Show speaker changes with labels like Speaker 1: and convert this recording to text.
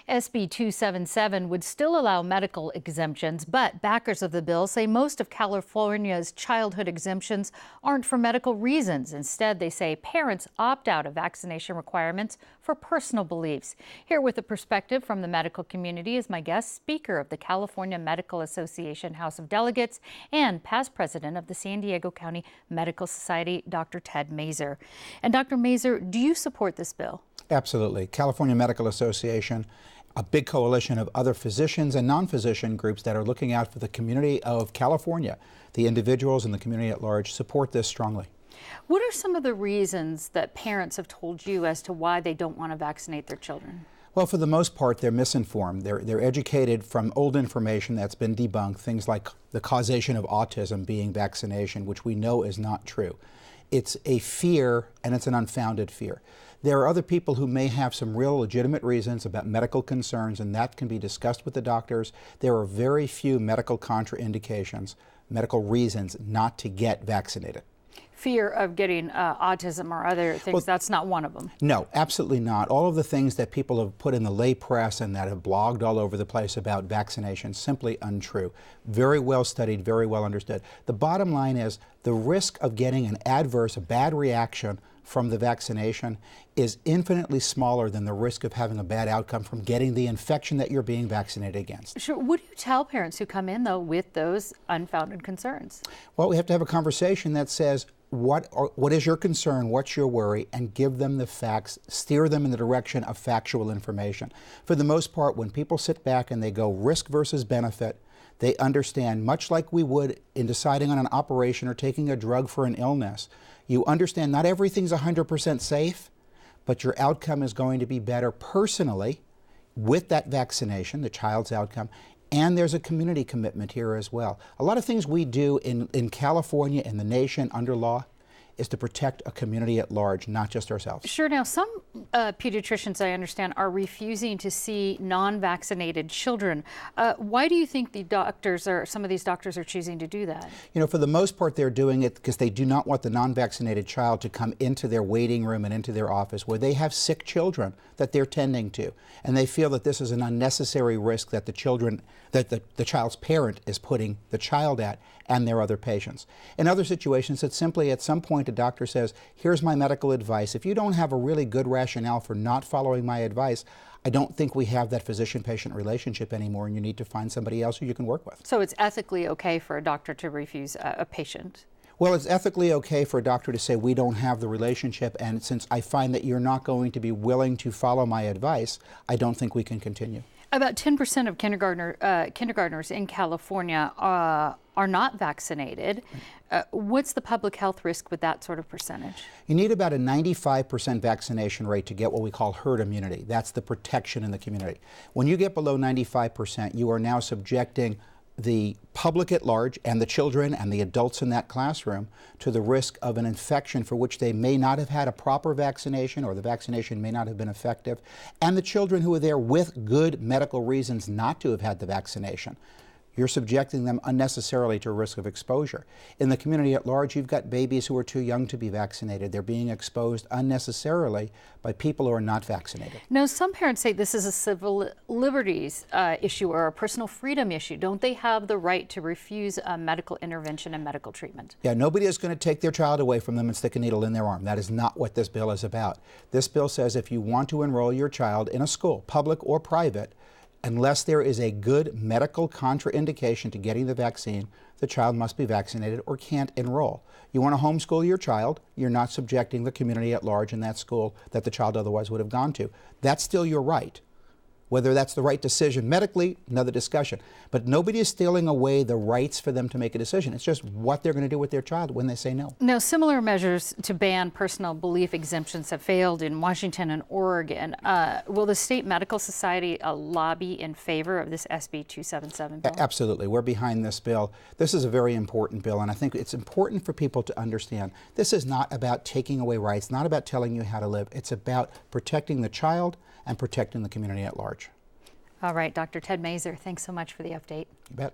Speaker 1: SB 277 would still allow medical exemptions, but backers of the bill say most of California's childhood exemptions aren't for medical reasons. Instead, they say parents opt out of vaccination requirements for personal beliefs. Here with a perspective from the medical community is my guest speaker of the California Medical Association House of Delegates and past president of the San Diego County Medical Society, Dr. Ted Mazur. And Dr. Mazur, do you support this bill?
Speaker 2: Absolutely. California Medical Association, a big coalition of other physicians and non-physician groups that are looking out for the community of California, the individuals and the community at large, support this strongly.
Speaker 1: What are some of the reasons that parents have told you as to why they don't want to vaccinate their children?
Speaker 2: Well, for the most part, they're misinformed. They're educated from old information that's been debunked, things like the causation of autism being vaccination, which we know is not true. It's a fear, and it's an unfounded fear. There are other people who may have some real legitimate reasons about medical concerns, and that can be discussed with the doctors. There are very few medical contraindications, medical reasons not to get vaccinated.
Speaker 1: Fear of getting autism or other things, well, that's not one of them.
Speaker 2: No, absolutely not. All of the things that people have put in the lay press and that have blogged all over the place about vaccination, simply untrue. Very well studied, very well understood. The bottom line is the risk of getting an adverse, a bad reaction from the vaccination is infinitely smaller than the risk of having a bad outcome from getting the infection that you're being vaccinated against.
Speaker 1: Sure. What do you tell parents who come in, though, with those unfounded concerns?
Speaker 2: Well, we have to have a conversation that says, what is your concern, what's your worry, and give them the facts, steer them in the direction of factual information. For the most part, when people sit back and they go risk versus benefit, they understand, much like we would in deciding on an operation or taking a drug for an illness. You understand not everything's 100% safe, but your outcome is going to be better personally with that vaccination, the child's outcome, and there's a community commitment here as well. A lot of things we do in California, in the nation, under law, is to protect a community at large, not just ourselves.
Speaker 1: Sure. Now, some pediatricians, I understand, are refusing to see non-vaccinated children. Why do you think some of these doctors are choosing to do that?
Speaker 2: You know, for the most part, they're doing it because they do not want the non-vaccinated child to come into their waiting room and into their office where they have sick children that they're tending to. And they feel that this is an unnecessary risk that the child's parent is putting the child at and their other patients. In other situations, it's simply at some point a doctor says, here's my medical advice. If you don't have a really good rationale for not following my advice, I don't think we have that physician-patient relationship anymore, and you need to find somebody else who you can work with.
Speaker 1: So it's ethically okay for a doctor to refuse a patient?
Speaker 2: Well, it's ethically okay for a doctor to say we don't have the relationship, and since I find that you're not going to be willing to follow my advice, I don't think we can continue.
Speaker 1: About 10% of kindergartners in California are not vaccinated. What's the public health risk with that sort of percentage?
Speaker 2: You need about a 95% vaccination rate to get what we call herd immunity. That's the protection in the community. When you get below 95%, you are now subjecting the public at large and the children and the adults in that classroom to the risk of an infection for which they may not have had a proper vaccination, or the vaccination may not have been effective, and the children who are there with good medical reasons not to have had the vaccination. You're subjecting them unnecessarily to a risk of exposure. In the community at large, you've got babies who are too young to be vaccinated. They're being exposed unnecessarily by people who are not vaccinated.
Speaker 1: Now, some parents say this is a civil liberties issue or a personal freedom issue. Don't they have the right to refuse medical intervention and medical treatment?
Speaker 2: Yeah, nobody is going to take their child away from them and stick a needle in their arm. That is not what this bill is about. This bill says if you want to enroll your child in a school, public or private, unless there is a good medical contraindication to getting the vaccine, the child must be vaccinated or can't enroll. You want to homeschool your child, you're not subjecting the community at large in that school that the child otherwise would have gone to. That's still your right. Whether that's the right decision medically, another discussion. But nobody is stealing away the rights for them to make a decision. It's just what they're going to do with their child when they say no.
Speaker 1: Now, similar measures to ban personal belief exemptions have failed in Washington and Oregon. Will the State Medical Society lobby in favor of this SB 277 bill?
Speaker 2: Absolutely. We're behind this bill. This is a very important bill, and I think it's important for people to understand this is not about taking away rights, not about telling you how to live. It's about protecting the child and protecting the community at large.
Speaker 1: All right, Dr. Ted Mazur, thanks so much for the update.
Speaker 2: You bet.